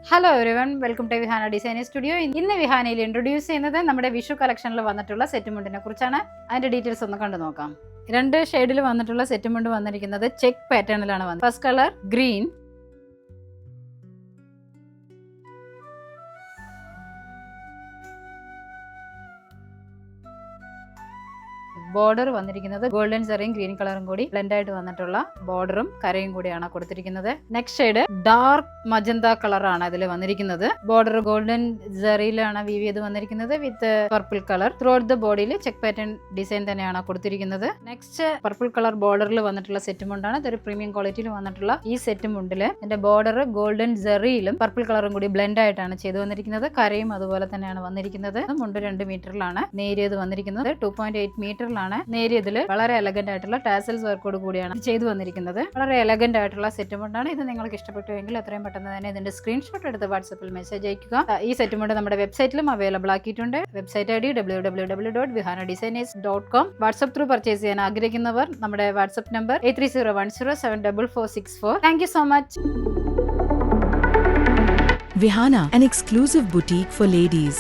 Hello everyone, welcome to Vihana designing studio. ഇന്ന് വിഹാനയിൽ introduce ചെയ്യുന്നത് നമ്മുടെ വിഷു കളക്ഷനിൽ വന്നിട്ടുള്ള സെറ്റ് മുണ്ടിനെ കുറിച്ചാണ്. അതിന്റെ ഡീറ്റെയിൽസ് ഒന്ന് കണ്ടു നോക്കാം. 2 ഷെയ്ഡിൽ വന്നിട്ടുള്ള സെറ്റ് മുണ്ട് വന്നിരിക്കുന്നത് ചെക്ക് പാറ്റേണിലാണ് വന്നത്. ഫസ്റ്റ് കളർ ഗ്രീൻ, ബോർഡർ വന്നിരിക്കുന്നത് ഗോൾഡൻ സെറിയും ഗ്രീൻ കളറും കൂടി ബ്ലെൻഡ് ആയിട്ട് വന്നിട്ടുള്ള ബോർഡറും കരയും കൂടിയാണ് കൊടുത്തിരിക്കുന്നത്. നെക്സ്റ്റ് ഷെയ്ഡ് ഡാർക്ക് മജന്ത കളറാണ് ഇതിൽ വന്നിരിക്കുന്നത്. ബോർഡർ ഗോൾഡൻ സെറിയിലാണ് വീവ് ചെയ്ത് വന്നിരിക്കുന്നത് വിത്ത് purple colour. Through out the ബോഡിയിൽ ചെക്ക് പാറ്റേൺ ഡിസൈൻ തന്നെയാണ് കൊടുത്തിരിക്കുന്നത്. നെക്സ്റ്റ് പർപ്പിൾ കളർ ബോർഡറിൽ വന്നിട്ടുള്ള സെറ്റ് മുണ്ടാണ്. ഇതൊരു പ്രീമിയം ക്വാളിറ്റിയിൽ വന്നിട്ടുള്ള ഈ സെറ്റ് മുണ്ടില് ഇതിന്റെ ബോർഡർ ഗോൾഡൻ സെറിയിലും പർപ്പിൾ കളറും കൂടി ബ്ലെൻഡ് ആയിട്ടാണ് ചെയ്ത് വന്നിരിക്കുന്നത്. കരയും അതുപോലെ തന്നെയാണ് വന്നിരിക്കുന്നത്. മുണ്ട് 2 മീറ്ററിലാണ് നേരിയത് വന്നിരിക്കുന്നത്. 2.8 മീറ്ററിലാണ് നേരിയതിൽ വളരെ എലഗന്റ് ആയിട്ടുള്ള ടാസൽസ് വർക്കോട് കൂടിയാണ് ചെയ്തു വന്നിരിക്കുന്നത്. വളരെ എലഗന്റ് ആയിട്ടുള്ള സെറ്റ് മുണ്ടാണ്. ഇത് നിങ്ങൾക്ക് ഇഷ്ടപ്പെട്ടുവെങ്കിൽ എത്രയും പെട്ടെന്ന് തന്നെ ഇതിന്റെ സ്ക്രീൻഷോട്ട് എടുത്ത് വാട്സാപ്പിൽ മെസ്സേജ് അയക്കുക. ഈ സെറ്റ് മുണ്ട് നമ്മുടെ വെബ്സൈറ്റിലും അവൈലബിൾ ആക്കിയിട്ടുണ്ട്. Website ID www.vihanadesigners.com. WhatsApp through purchase ചെയ്യാൻ ആഗ്രഹിക്കുന്നവർ നമ്മുടെ WhatsApp number 8301074464. Thank you so much. Vihana, an exclusive boutique for ladies.